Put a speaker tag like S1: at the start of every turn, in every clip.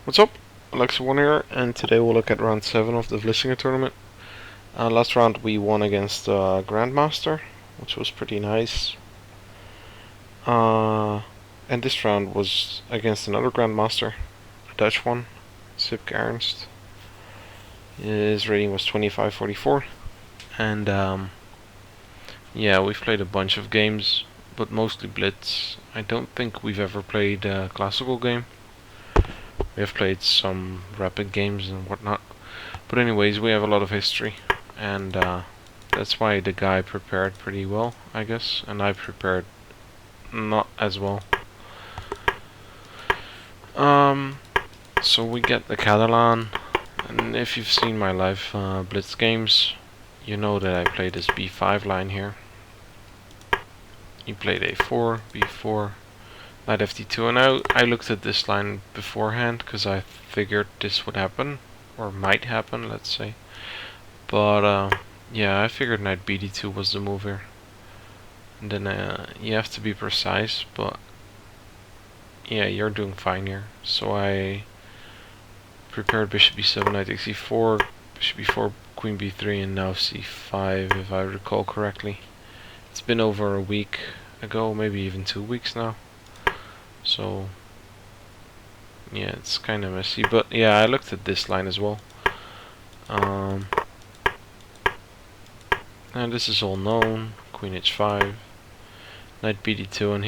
S1: What's up? Alexa1 here, and today we'll look at round 7 of the Vlissingen tournament. Last round we won against Grandmaster, which was pretty nice. And this round was against another Grandmaster, a Dutch one, Sipke Ernst. His rating was 2544, and yeah, we've played a bunch of games, but mostly Blitz. I don't think we've ever played a classical game. We have played some rapid games and whatnot. But anyways, we have a lot of history. And that's why the guy prepared pretty well, I guess. And I prepared not as well. So we get the Catalan. And if you've seen my live Blitz games, you know that I play this b5 line here. He played a4, b4. Knight ft2, and I looked at this line beforehand because I figured this would happen, or might happen, let's say. But yeah, I figured knight bd2 was the move here. And then you have to be precise, but yeah, you're doing fine here. So I prepared bishop b7, knight takes e4, bishop b4, queen b3, and now c5, if I recall correctly. It's been over a week ago, maybe even 2 weeks now. So yeah, it's kind of messy, but yeah, I looked at this line as well. And this is all known. Queen h5, knight bd2, and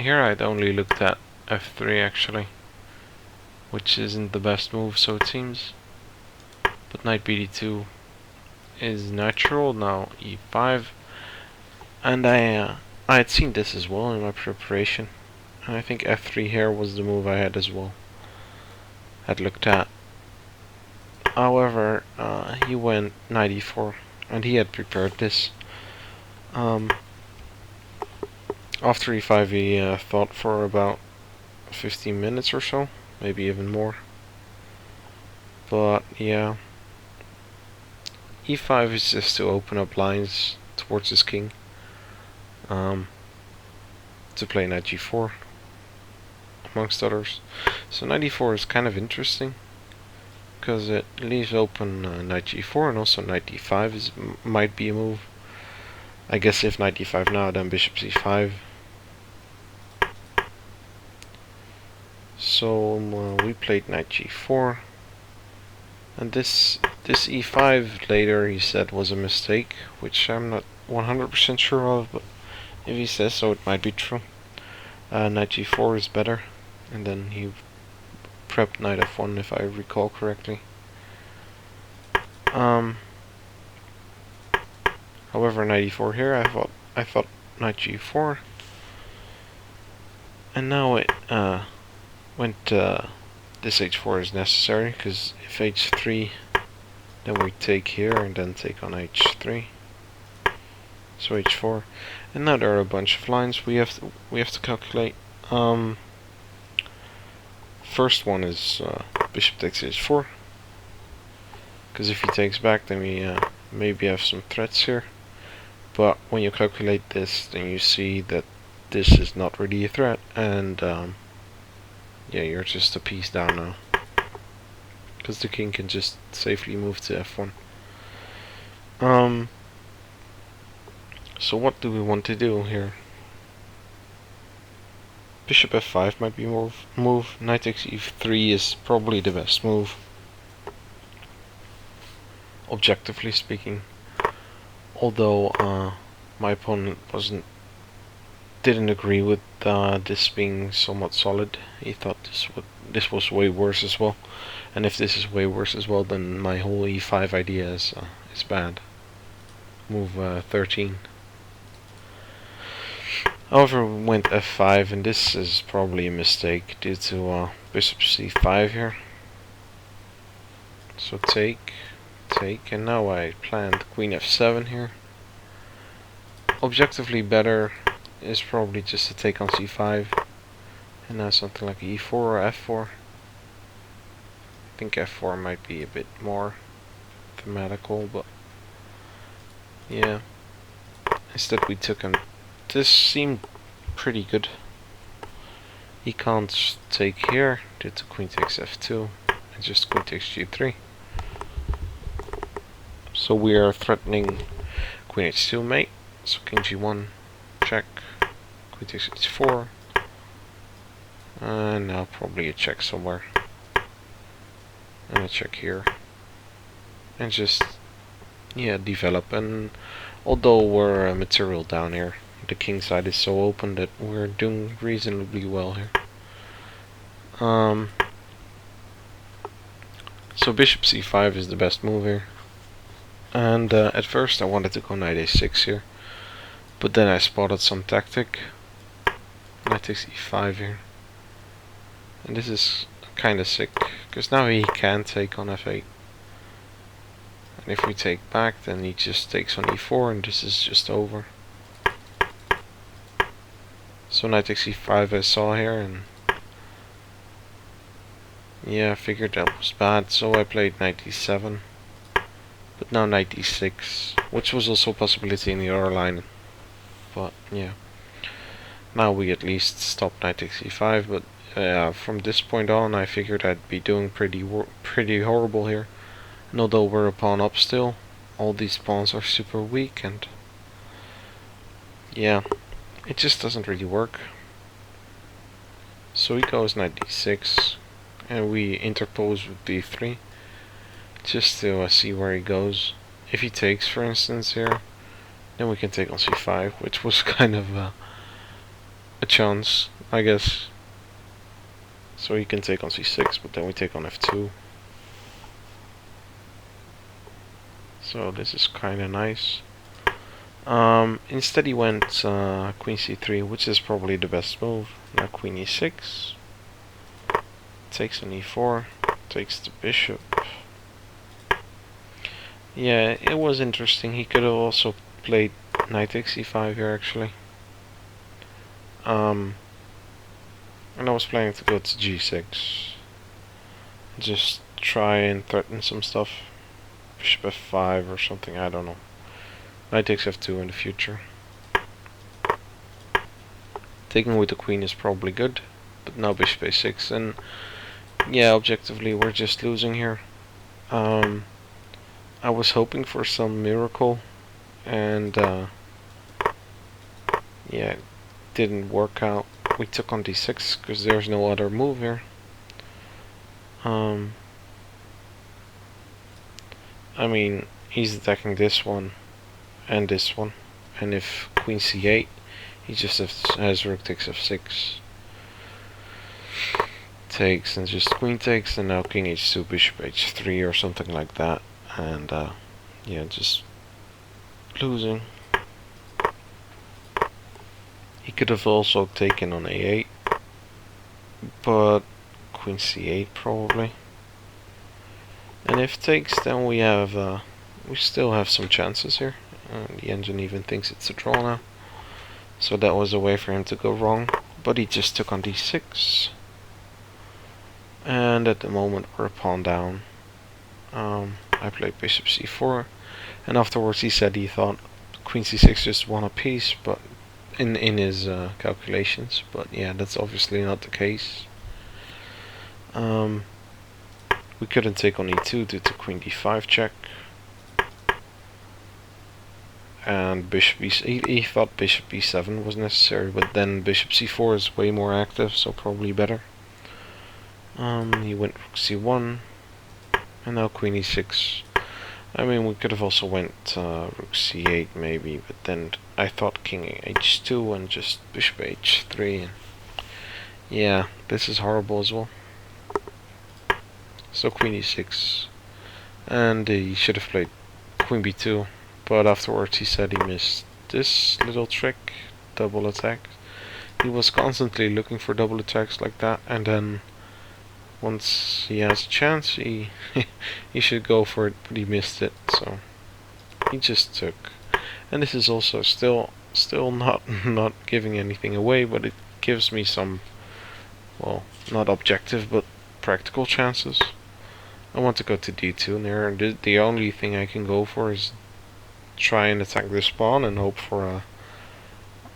S1: here I'd only looked at f3 actually, which isn't the best move, so it seems. But knight bd2 is natural. Now e5, and I had seen this as well in my preparation, and I think f3 here was the move I had as well, had looked at. However, he went knight e4, and he had prepared this. After e5 he thought for about 15 minutes or so, maybe even more. But yeah, e5 is just to open up lines towards his king. To play knight g4, amongst others. So knight e4 is kind of interesting, because it leaves open knight g4, and also knight d5 might be a move. I guess if knight d5 now, then bishop c5. So we played knight g4, and this e5 later he said was a mistake, which I'm not 100% sure of, but if he says so, it might be true. Knight g4 is better, and then he prepped knight f1, if I recall correctly. However, knight e4 here, I thought knight g4, and now it went this h4 is necessary, because if h3, then we take here and then take on h3. So h4, and now there are a bunch of lines we have to calculate. First one is bishop takes h4, because if he takes back, then we maybe have some threats here. But when you calculate this, then you see that this is not really a threat, and yeah, you're just a piece down now, because the king can just safely move to f1. So what do we want to do here? Bishop f5 might be move. Knight takes e3 is probably the best move, objectively speaking. Although my opponent didn't agree with this being somewhat solid. He thought this was way worse as well. And if this is way worse as well, then my whole e5 idea is bad. Move 13. However, we went f5, and this is probably a mistake due to bishop c5 here. So take, and now I planned queen f7 here. Objectively better is probably just to take on c5, and now something like e4 or f4. I think f4 might be a bit more thematical, but yeah. Instead we took on. This seemed pretty good. He can't take here due to queen takes f2 and just queen takes g3. So we are threatening queen h2 mate. So king g1, check, queen takes h4, and now probably a check somewhere, and a check here, and just develop. And although we're material down here, the king side is so open that we're doing reasonably well here. So bishop c5 is the best move here. And at first I wanted to go knight a6 here, but then I spotted some tactic. Knight takes e5 here. And this is kind of sick, because now he can take on f8. And if we take back, then he just takes on e4, and this is just over. So knight takes e5 I saw here, and yeah, I figured that was bad, so I played knight e7. But now knight e6, which was also a possibility in the other line. But yeah, now we at least stop knight takes e5. But from this point on, I figured I'd be doing pretty horrible here. And although we're a pawn up still, all these pawns are super weak, and yeah, it just doesn't really work. So he goes knight d6, and we interpose with d3. Just to see where he goes. If he takes, for instance, here, then we can take on c5, which was kind of a chance, I guess. So he can take on c6, but then we take on f2. So this is kind of nice. Instead he went queen c3, which is probably the best move. Now queen e6. Takes on e4. Takes the bishop. Yeah, it was interesting. He could have also played knight takes e5 here, actually. And I was planning to go to g6. Just try and threaten some stuff. Bishop f5 or something, I don't know. Knight takes f2 in the future. Taking with the queen is probably good, but now bishop a6, and yeah, objectively we're just losing here. I was hoping for some miracle, and yeah, it didn't work out. We took on d6 because there's no other move here. I mean, he's attacking this one and this one, and if queen c8, he just has rook takes f6, takes, and just queen takes, and now king h2, bishop h3 or something like that. And yeah, just losing. He could have also taken on a8, but queen c8 probably. And if takes, then we have we still have some chances here. The engine even thinks it's a draw now, so that was a way for him to go wrong. But he just took on d6, and at the moment we're a pawn down. I played bishop c4, and afterwards he said he thought queen c6 just won a piece, but in his calculations. But yeah, that's obviously not the case. We couldn't take on e2 due to queen d5 check, and bishop he thought bishop e7 was necessary, but then bishop c4 is way more active, so probably better. He went rook c1. And now queen e6. I mean, we could have also went rook c8 maybe, but then I thought king h2 and just bishop h3. And yeah, this is horrible as well. So queen e6, and he should have played queen b2, but afterwards he said he missed this little trick, double attack. He was constantly looking for double attacks like that, and then once he has a chance, he he should go for it, but he missed it, so he just took. And this is also still not giving anything away, but it gives me some, well, not objective but practical chances. I want to go to d2 there. The only thing I can go for is try and attack this pawn and hope for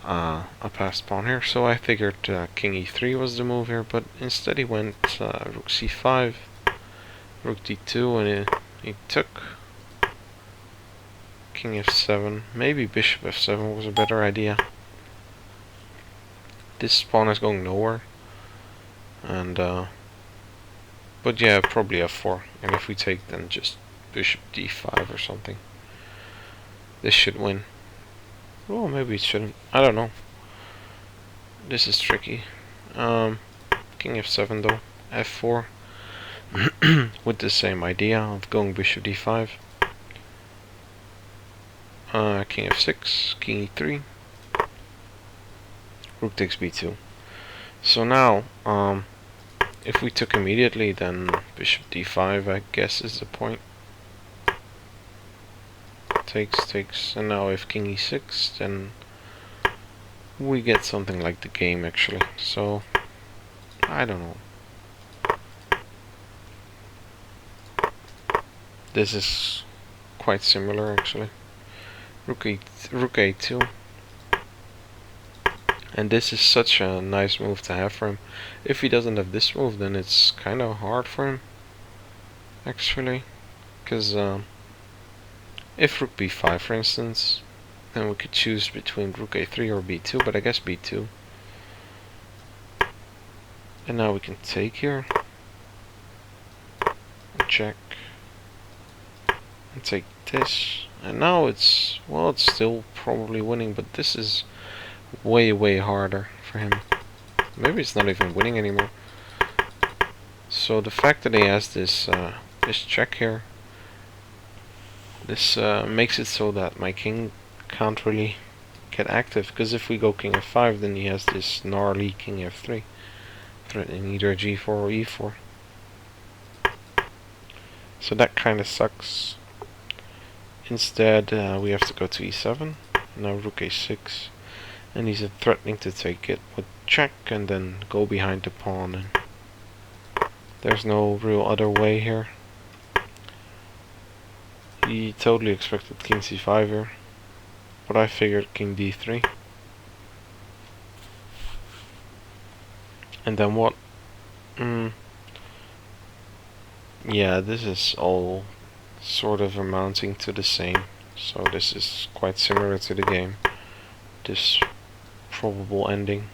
S1: a passed pawn here, so I figured king e3 was the move here, but instead he went rook c5, rook d2, and he took king f7. Maybe bishop f7 was a better idea. This pawn is going nowhere, and but yeah, probably f4. And if we take, then just bishop d5 or something. This should win. Oh, maybe it shouldn't. I don't know. This is tricky. King f7 though, f4, with the same idea of going bishop d5. King f6, king e3, rook takes b2. So now, if we took immediately, then bishop d5, I guess, is the point. Takes, and now if king e6, then we get something like the game actually. So I don't know. This is quite similar actually. Rook a2, and this is such a nice move to have for him. If he doesn't have this move, then it's kind of hard for him actually, because if rook b5 for instance, then we could choose between rook a3 or b2, but I guess b2. And now we can take here, and check, and take this, and now it's, well, it's still probably winning, but this is way harder for him. Maybe it's not even winning anymore. So the fact that he has this this check here, this makes it so that my king can't really get active, because if we go king f5, then he has this gnarly king f3 threatening either g4 or e4. So that kind of sucks. Instead we have to go to e7, now rook a6, and he's threatening to take it with check and then go behind the pawn, and there's no real other way here. He totally expected king c5 here, but I figured king d3. And then what? Yeah, this is all sort of amounting to the same. So this is quite similar to the game. This probable ending.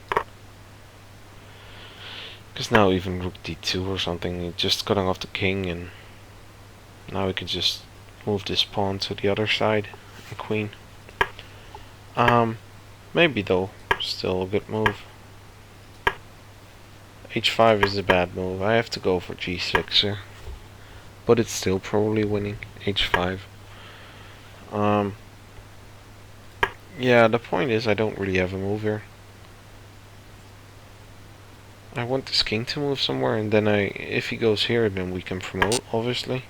S1: Because now even rook d2 or something, just cutting off the king, and now we can just move this pawn to the other side, and queen. Maybe though, still a good move. h5 is a bad move. I have to go for g6 here, but it's still probably winning. h5. Yeah, the point is I don't really have a move here. I want this king to move somewhere, and then if he goes here, then we can promote, obviously.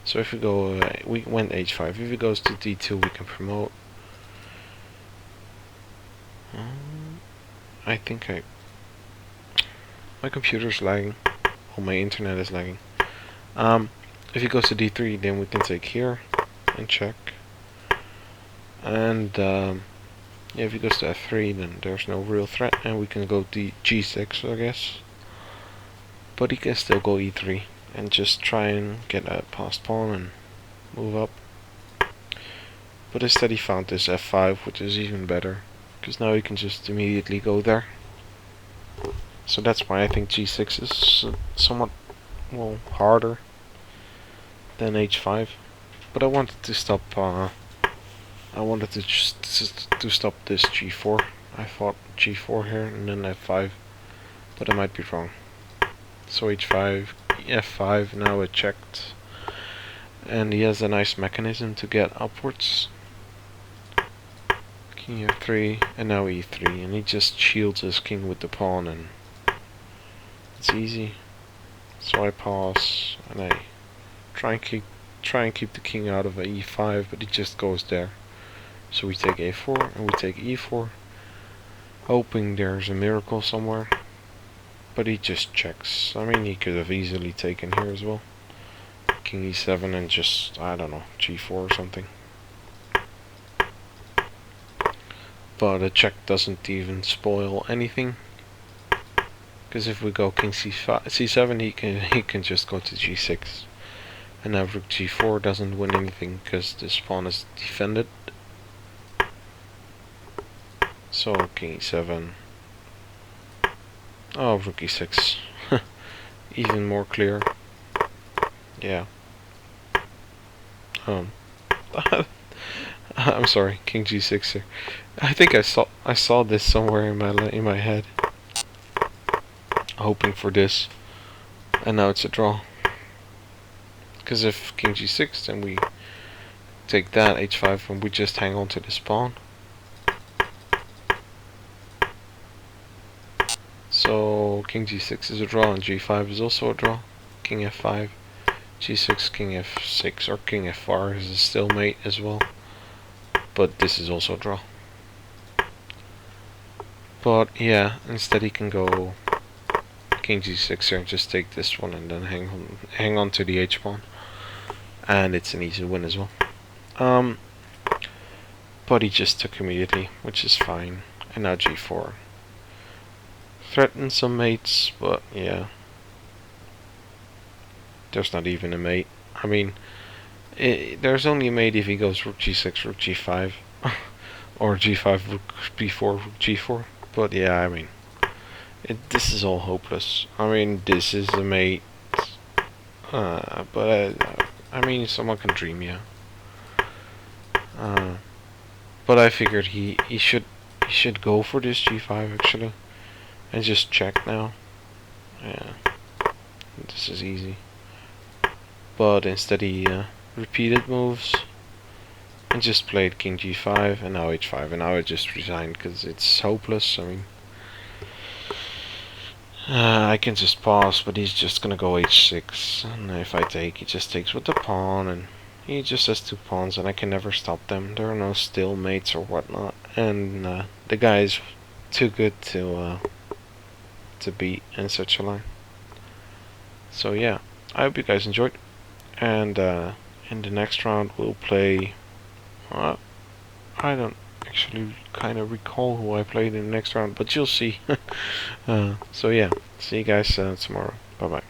S1: So if we go, we went h5. If he goes to d2, we can promote. I think my computer's lagging. Oh, my internet is lagging. If he goes to d3, then we can take here and check. And yeah, if he goes to f3, then there's no real threat, and we can go to g6, I guess. But he can still go e3 and just try and get a passed pawn and move up. But instead he found this f5, which is even better, because now he can just immediately go there. So that's why I think g6 is somewhat, well, harder than h5. But I wanted to stop. I wanted to stop this g4. I thought g4 here and then f5, but I might be wrong. So h5, f5. Now it checked, and he has a nice mechanism to get upwards. King f3, and now e3, and he just shields his king with the pawn, and it's easy. So I pause and I try and keep the king out of a e5, but he just goes there. So we take a4 and we take e4, hoping there's a miracle somewhere. But he just checks. I mean, he could have easily taken here as well. King e7 and just, I don't know, g4 or something. but a check doesn't even spoil anything. Because if we go king c7, he can just go to g6, and now rook g4 doesn't win anything because this pawn is defended. So king e7. Oh, rook e6. Even more clear. Yeah. I'm sorry, king g6 here. I think I saw this somewhere in my head, hoping for this, and now it's a draw. Because if king g6, then we take that h5, and we just hang on to this pawn. So king g6 is a draw, and g5 is also a draw. King f5, g6, king f6, or king f4 is a stalemate as well. But this is also a draw. But yeah, instead he can go king g6 here and just take this one and then hang on to the h pawn, and it's an easy win as well. But he just took immediately, which is fine. And now g4 threatens some mates, but yeah, there's not even a mate. I mean, there's only a mate if he goes rook g6, rook g5, or g5, rook b4, rook g4. But yeah, I mean, this is all hopeless. I mean, this is a mate, but I mean, someone can dream, yeah. But I figured he should go for this g5 actually, and just check now. Yeah, this is easy. But instead he repeated moves and just played king g5 and now h5, and now I just resigned because it's hopeless. I mean, I can just pause, but he's just gonna go h6, and if I take, he just takes with the pawn, and he just has two pawns, and I can never stop them. There are no stalemates or whatnot, and the guy is too good to beat in such a line. So yeah, I hope you guys enjoyed, and in the next round we'll play. I don't actually kind of recall who I played in the next round, but you'll see. So yeah, see you guys tomorrow. Bye bye.